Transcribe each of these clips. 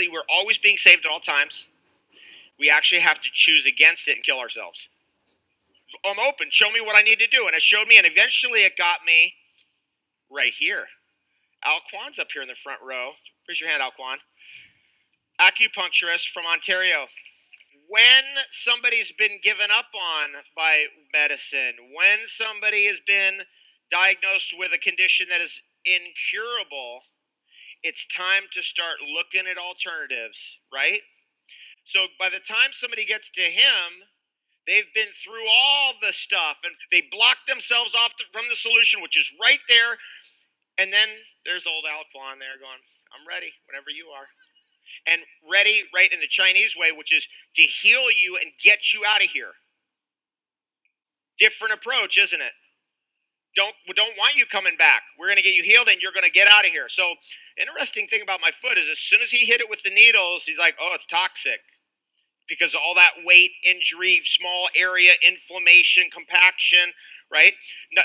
we're always being saved at all times. We actually have to choose against it and kill ourselves. I'm open. Show me what I need to do. And it showed me, and eventually it got me right here. Al Kwan's up here in the front row. Raise your hand, Al Kwan. Acupuncturist from Ontario. When somebody's been given up on by medicine, when somebody has been diagnosed with a condition that is incurable, it's time to start looking at alternatives, right? So by the time somebody gets to him, they've been through all the stuff and they block themselves off from the solution, which is right there. And then there's old Al Kwan there going, I'm ready whenever you are. And ready right in the Chinese way, which is to heal you and get you out of here. Different approach, isn't it? We don't want you coming back. We're going to get you healed and you're going to get out of here. So interesting thing about my foot is as soon as he hit it with the needles, he's like, oh, it's toxic. Because all that weight, injury, small area, inflammation, compaction, right?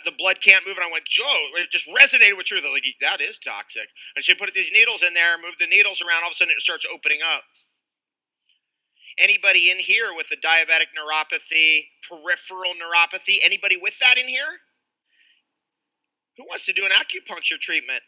The blood can't move. And I went, Joe, it just resonated with truth. I was like, that is toxic. And so you put these needles in there, move the needles around, all of a sudden it starts opening up. Anybody in here with a diabetic neuropathy, peripheral neuropathy, anybody with that in here? Who wants to do an acupuncture treatment?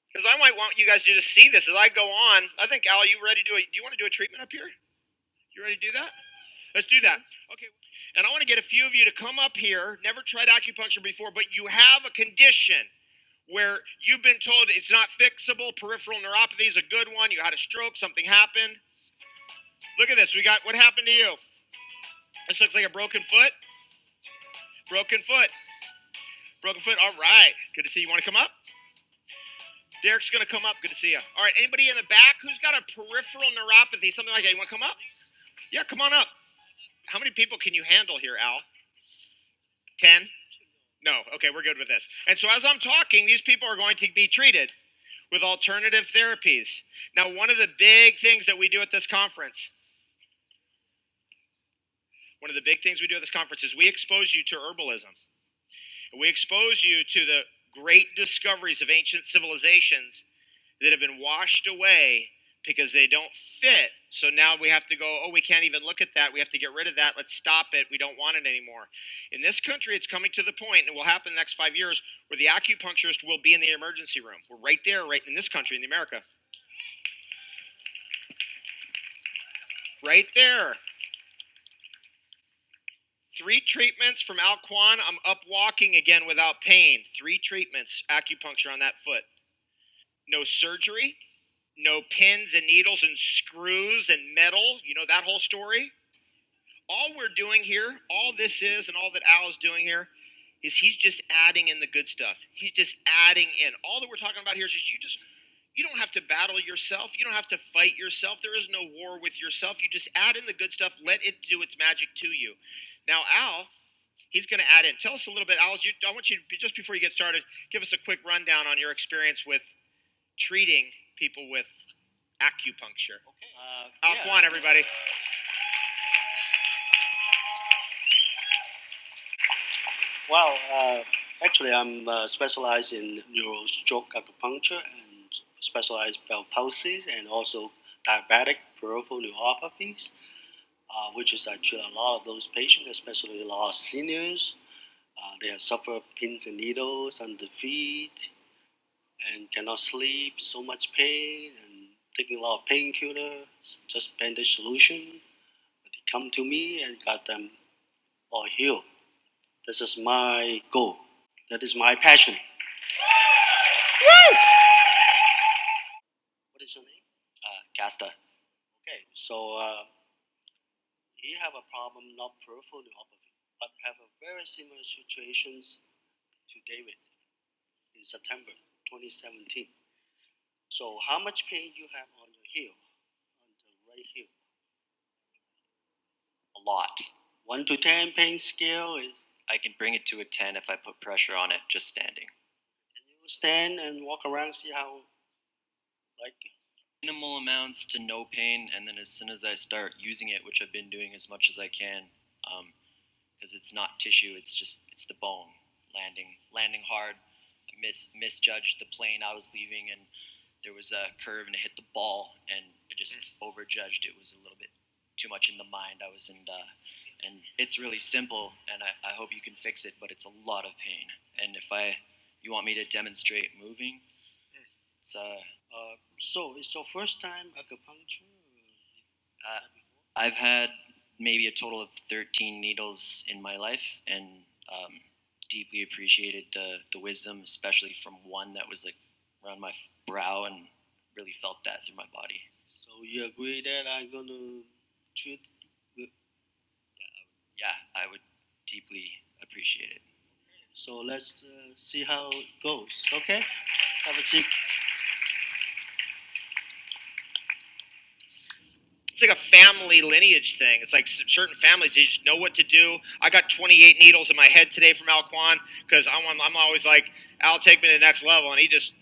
Because I might want you guys to just see this as I go on. I think, Al, you ready to do it? Do you want to do a treatment up here? You ready to do that? Let's do that. Okay. And I want to get a few of you to come up here. Never tried acupuncture before, but you have a condition where you've been told it's not fixable. Peripheral neuropathy is a good one. You had a stroke. Something happened. Look at this. We got what happened to you. This looks like a broken foot. Broken foot. Broken foot. All right. Good to see you. Want to come up? Derek's going to come up. Good to see you. All right. Anybody in the back who's got a peripheral neuropathy, something like that? You want to come up? Yeah, come on up. How many people can you handle here, Al? 10? No. Okay, we're good with this. And so as I'm talking, these people are going to be treated with alternative therapies. Now, one of the big things that we do at this conference, is we expose you to herbalism. We expose you to the great discoveries of ancient civilizations that have been washed away because they don't fit. So now we have to go, oh, we can't even look at that. We have to get rid of that. Let's stop it. We don't want it anymore. In this country, it's coming to the point, and it will happen in the next 5 years, where the acupuncturist will be in the emergency room. We're right there, right in this country, in America. Right there. 3 treatments from Al Kwan. I'm up walking again without pain. 3 treatments, acupuncture on that foot. No surgery. No pins and needles and screws and metal. You know that whole story? All we're doing here, all this is and all that Al is doing here is he's just adding in the good stuff. He's just adding in. All that we're talking about here is you don't have to battle yourself. You don't have to fight yourself. There is no war with yourself. You just add in the good stuff. Let it do its magic to you. Now, Al, he's going to add in. Tell us a little bit, Al, I want you to, just before you get started, give us a quick rundown on your experience with treating people with acupuncture. Okay. Al Kwan, everybody. Well, actually, I'm specialized in Neuro-Stroke acupuncture and specialized Bell palsy and also diabetic peripheral neuropathies, which is I treat a lot of those patients, especially a lot of seniors. They have suffered pins and needles on the feet and cannot sleep, so much pain, and taking a lot of painkillers, just bandage solution. They come to me and got them all healed. This is my goal. That is my passion. Woo! What is your name? Casta. Okay, so he have a problem, not peripheral neuropathy, but have a very similar situations to David in September 2017. So how much pain you have on your heel, on the right heel? A lot. 1 to 10 pain scale is? I can bring it to a 10 if I put pressure on it just standing. Can you stand and walk around, see how, like? Minimal amounts to no pain, and then as soon as I start using it, which I've been doing as much as I can, because it's not tissue, it's the bone landing hard. I misjudged the plane I was leaving, and there was a curve and it hit the ball, and overjudged. It was a little bit too much in the mind. And it's really simple, and I hope you can fix it, but it's a lot of pain. And if you want me to demonstrate moving, it's So it's your first time acupuncture? I've had maybe a total of 13 needles in my life, and deeply appreciated the wisdom, especially from one that was like around my brow, and really felt that through my body. So you agree that I'm gonna treat you? Yeah, I would deeply appreciate it. So let's see how it goes. Okay, have a seat. It's like a family lineage thing. It's like certain families, they just know what to do. I got 28 needles in my head today from Al Kwan because I'm always like, Al, take me to the next level. And he just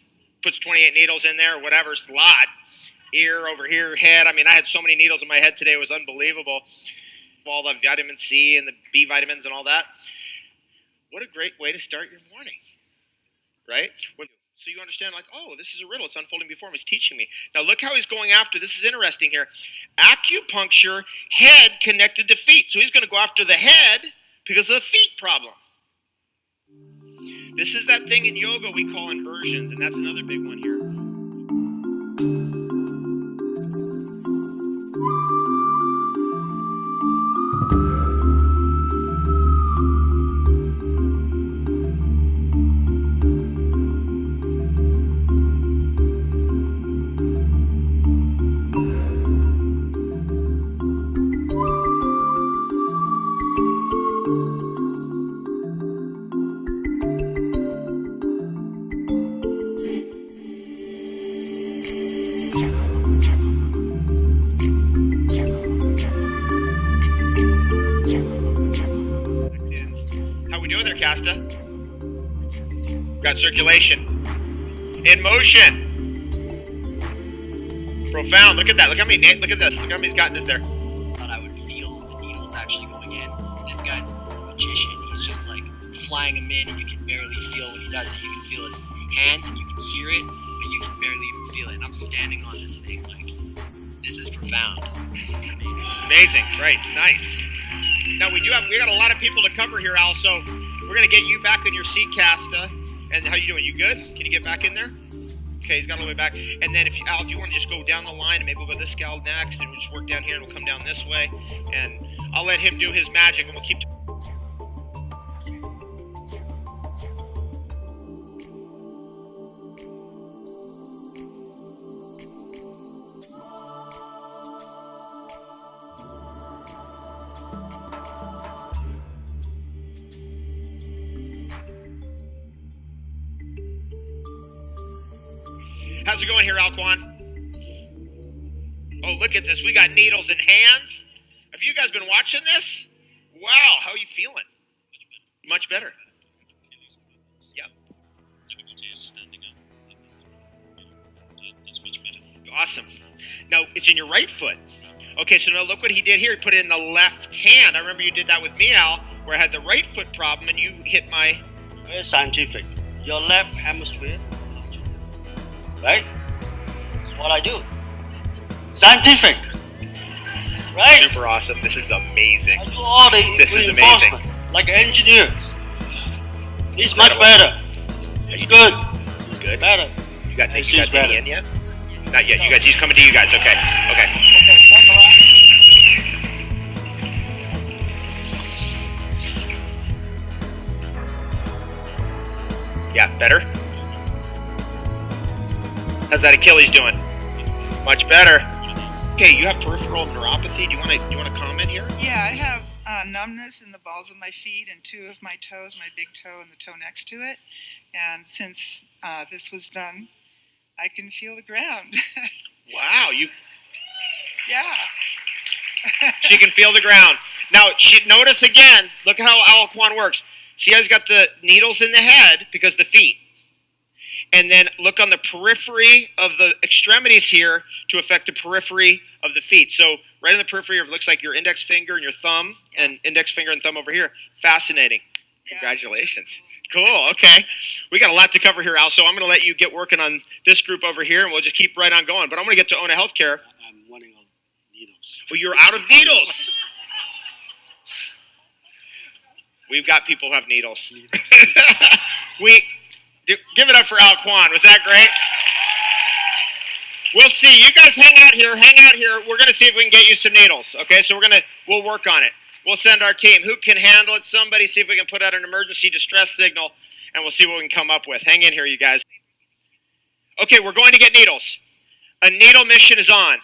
puts 28 needles in there, whatever, it's a lot. Ear over here, head. I mean, I had so many needles in my head today. It was unbelievable. All the vitamin C and the B vitamins and all that. What a great way to start your morning, right? So you understand, like, oh, this is a riddle. It's unfolding before me. He's teaching me. Now look how he's going after. This is interesting here. Acupuncture, head connected to feet. So he's going to go after the head because of the feet problem. This is that thing in yoga we call inversions, and that's another big one here. How we doing there, Casta? Got circulation. In motion. Profound. Look at that. Look at this. Look how many he's gotten this there. Thought I would feel the needles actually going in. This guy's a magician. He's just like flying them in, and you can barely feel when he does it. You can feel his hands, and you can hear it, but you can barely even feel it. And I'm standing on this thing like, this is profound. This is amazing. Amazing. Right. Nice. Now we got a lot of people to cover here, Al. So we're gonna get you back in your seat, Casta. And how you doing? You good? Can you get back in there? Okay, he's got all the way back. And then if you want to just go down the line, and maybe we'll go this gal next, and we'll just work down here, and we'll come down this way. And I'll let him do his magic, and we'll keep. How's it going here, Al Kwan? Oh, look at this. We got needles in hands. Have you guys been watching this? Wow, how are you feeling? Much better. Yep. Awesome. Now, it's in your right foot. Okay, so now look what he did here. He put it in the left hand. I remember you did that with me, Al, where I had the right foot problem, and you hit my... Very scientific. Your left hemisphere. Right? What I do. Scientific. Right? Super awesome. This is amazing. I do all the reinforcement like an engineer. He's much better. He's good. Good. Better. You got Danny in yet? Not yet. You guys. He's coming to you guys. Okay. Okay. Yeah. Better. How's that Achilles doing? Much better. Okay, you have peripheral neuropathy. Do you want to comment here? Yeah, I have numbness in the balls of my feet and two of my toes, my big toe and the toe next to it. And since this was done, I can feel the ground. Wow, you. Yeah. She can feel the ground. Now, notice again. Look at how Al Kwan works. See how he's got the needles in the head because of the feet. And then look on the periphery of the extremities here to affect the periphery of the feet. So right on the periphery of looks like your index finger and your thumb, and index finger and thumb over here. Fascinating. Congratulations. Cool. Okay. We got a lot to cover here, Al. So I'm going to let you get working on this group over here, and we'll just keep right on going. But I'm going to get to Ona Healthcare. I'm running needles. Well, you're out of needles. We've got people who have needles. Give it up for Al Kwan. Was that great? We'll see. You guys hang out here. Hang out here. We're going to see if we can get you some needles. Okay, so we'll work on it. We'll send our team. Who can handle it? Somebody, see if we can put out an emergency distress signal, and we'll see what we can come up with. Hang in here, you guys. Okay, we're going to get needles. A needle mission is on.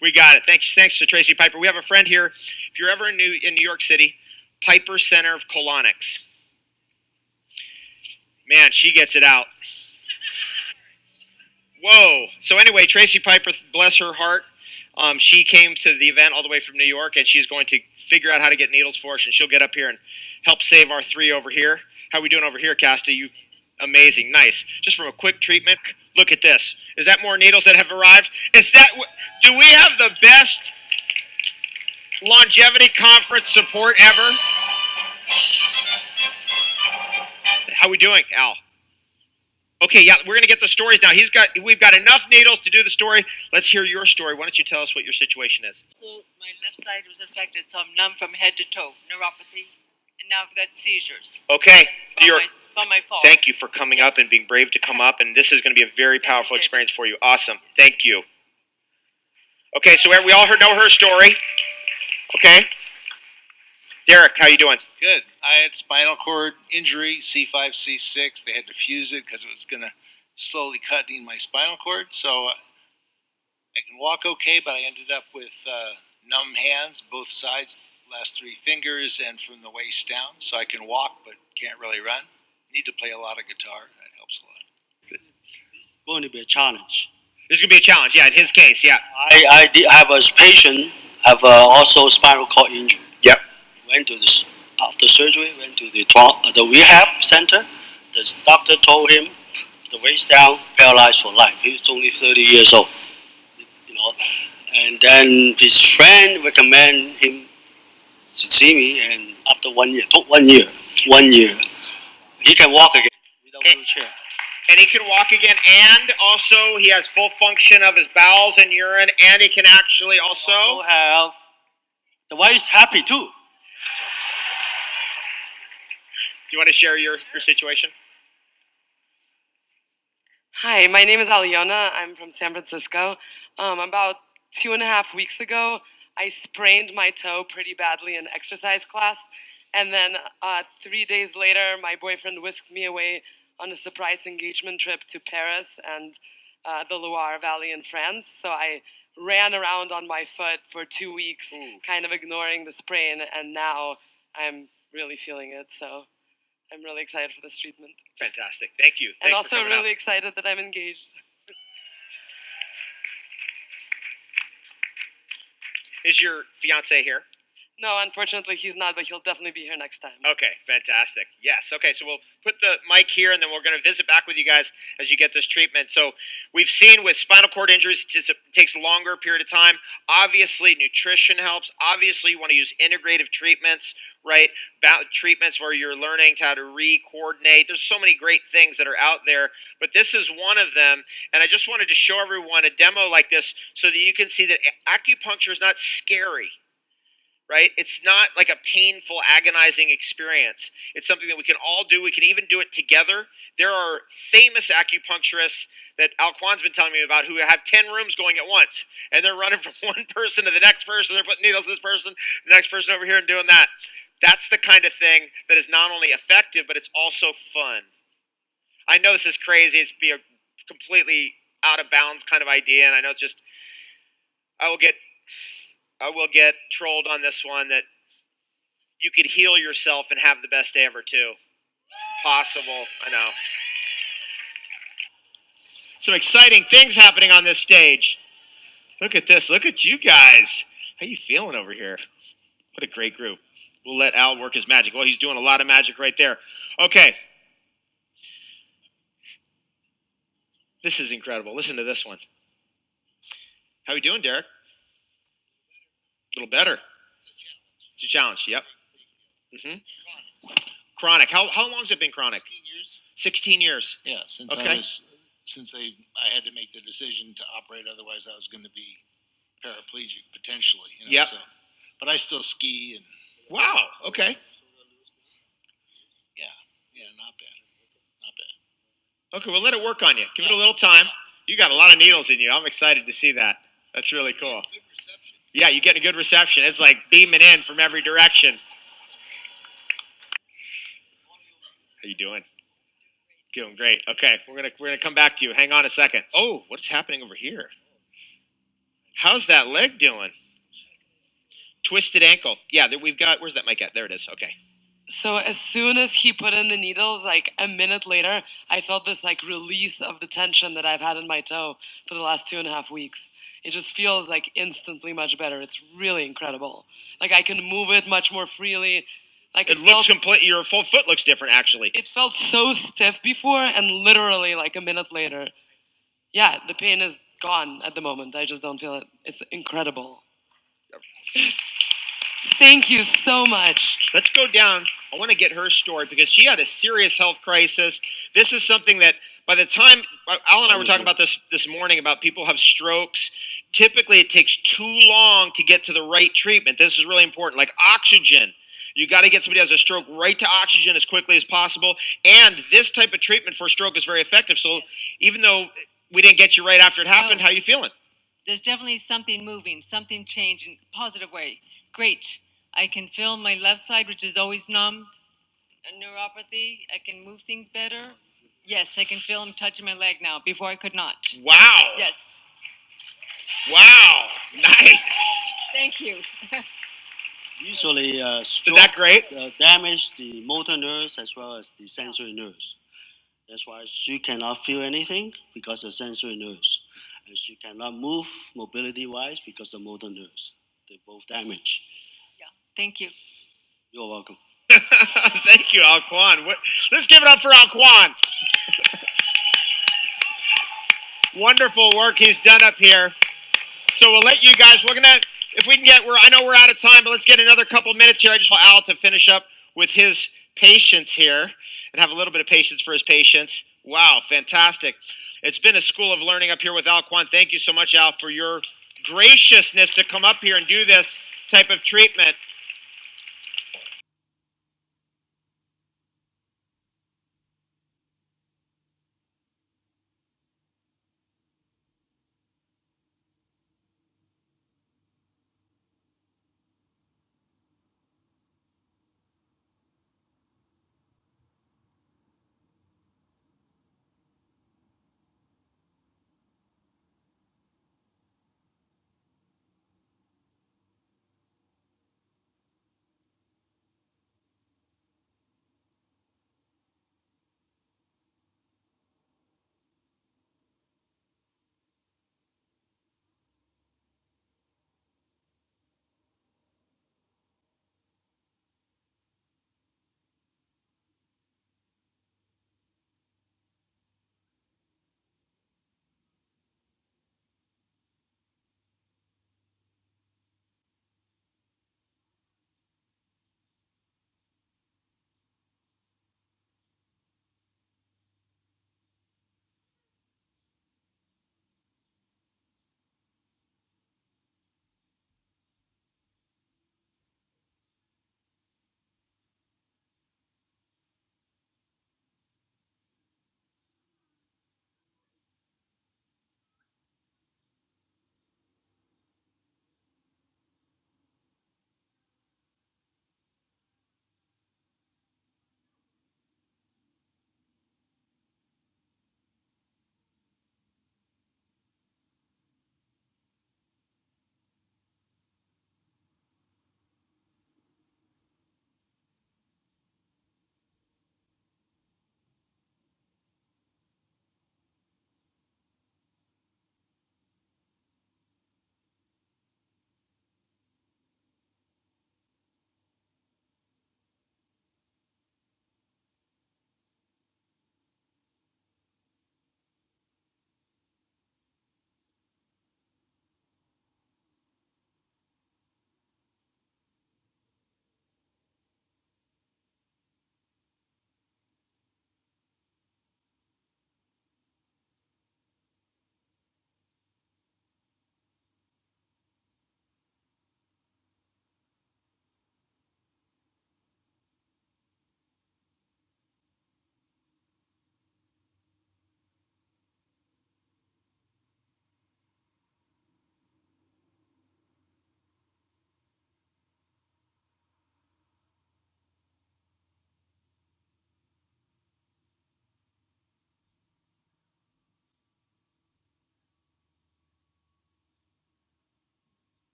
We got it. Thanks to Tracy Piper. We have a friend here. If you're ever in New York City, Piper Center of Colonics. Man, she gets it out. Whoa. So anyway, Tracy Piper, bless her heart, she came to the event all the way from New York, and she's going to figure out how to get needles for us, and she'll get up here and help save our 3 over here. How we doing over here, Casta? You amazing. Nice. Just from a quick treatment. Look at this. Is that more needles that have arrived? Do we have the best longevity conference support ever? How we doing, Al? Okay, yeah, we're going to get the stories now. We've got enough needles to do the story. Let's hear your story. Why don't you tell us what your situation is? So my left side was affected, so I'm numb from head to toe, neuropathy, and now I've got seizures. Okay. From my fall. Thank you for coming up and being brave to come up, and this is going to be a very powerful experience for you. Awesome. Thank you. Okay, so we all know her story. Okay. Derek, how you doing? Good. I had spinal cord injury, C5, C6. They had to fuse it because it was going to slowly cutting my spinal cord. So I can walk okay, but I ended up with numb hands, both sides, last 3 fingers, and from the waist down. So I can walk, but can't really run. Need to play a lot of guitar. That helps a lot. Going to be a challenge. There's going to be a challenge, yeah, in his case, yeah. I did have a patient have also spinal cord injury. Yep. Went to this after surgery. Went to the rehab center. The doctor told him the waist down, paralyzed for life. He's only 30 years old, And then his friend recommended him to see me. And after 1 year, took 1 year, he can walk again without wheelchair. And he can walk again, and also he has full function of his bowels and urine, and he can actually also have the wife's happy too. Do you want to share your situation? Hi, my name is Aliona. I'm from San Francisco. About 2.5 weeks ago, I sprained my toe pretty badly in exercise class, and then 3 days later, my boyfriend whisked me away on a surprise engagement trip to Paris and the Loire Valley in France. So I ran around on my foot for 2 weeks, kind of ignoring the sprain, and now I'm really feeling it. So I'm really excited for this treatment. Fantastic. Thank you. And also really excited that I'm engaged. Is your fiance here? No, unfortunately he's not, but he'll definitely be here next time. Okay, fantastic. Yes, okay, so we'll put the mic here, and then we're going to visit back with you guys as you get this treatment. So we've seen with spinal cord injuries, it takes a longer period of time. Obviously, nutrition helps. Obviously, you want to use integrative treatments, right? Treatments where you're learning how to re-coordinate. There's so many great things that are out there, but this is one of them. And I just wanted to show everyone a demo like this so that you can see that acupuncture is not scary. Right? It's not like a painful, agonizing experience. It's something that we can all do. We can even do it together. There are famous acupuncturists that Al Kwan's been telling me about who have 10 rooms going at once. And they're running from one person to the next person. They're putting needles to this person, the next person over here, and doing that. That's the kind of thing that is not only effective, but it's also fun. I know this is crazy. It's be a completely out of bounds kind of idea. And I know it's just, I will get trolled on this one that you could heal yourself and have the best day ever too. It's impossible, I know. Some exciting things happening on this stage. Look at this, look at you guys. How you feeling over here? What a great group. We'll let Al work his magic. Well, he's doing a lot of magic right there. Okay. This is incredible. Listen to this one. How are you doing, Derek? A little better. It's a challenge, yep. Chronic. How long has it been chronic? 16 years. 16 years. Yeah, since Okay. I was since I had to make the decision to operate, otherwise I was going to be paraplegic potentially. You know, Yep. So, but I still ski and Wow. Okay. yeah, not bad, not bad. Okay, well, let it work on you. Give it a little time. You got a lot of needles in you. I'm excited to see that. That's really cool. Good reception. Yeah, you're getting a good reception. It's like beaming in from every direction. How you doing? Doing great. Okay, we're gonna come back to you. Hang on a second. Oh, what's happening over here? How's that leg doing? Twisted ankle. Yeah, we've got. Where's that mic at? There it is. Okay. So as soon as he put in the needles, like a minute later, I felt this like release of the tension that I've had in my toe for the last 2.5 weeks. It just feels like instantly much better. It's really incredible. Like I can move it much more freely. Like It looks complete. Your full foot looks different, actually. it felt so stiff before, and literally like a minute later, yeah, the pain is gone at the moment. I just don't feel it. It's incredible. Thank you so much. Let's go down. I want to get her story because she had a serious health crisis. This is something that by the time Al and I were talking about this morning about people have strokes, typically it takes too long to get to the right treatment. This is really important. Like oxygen. You got to get somebody who has a stroke right to oxygen as quickly as possible. And this type of treatment for stroke is very effective. So even though we didn't get you right after it happened, how are you feeling? There's definitely something moving, something changing, positive way. Great. I can feel my left side, which is always numb, a neuropathy. I can move things better. Yes, I can feel them touching my leg now. Before I could not. Wow. Yes. Wow. Nice. Thank you. Usually, Is stroke that great? damage the motor nerves as well as the sensory nerves. That's why she cannot feel anything because of sensory nerves, and she cannot move mobility-wise because of motor nerves. They both damaged. Thank you. You're welcome. Thank you, Al Kwan. Let's give it up for Al Kwan. Wonderful work he's done up here. So we'll let you guys, we're gonna, if we can get, I know we're out of time, but let's get another couple minutes here. I just want Al to finish up with his patients here and have a little bit of patience for his patients. Wow, fantastic. It's been a school of learning up here with Al Kwan. Thank you so much, Al, for your graciousness to come up here and do this type of treatment.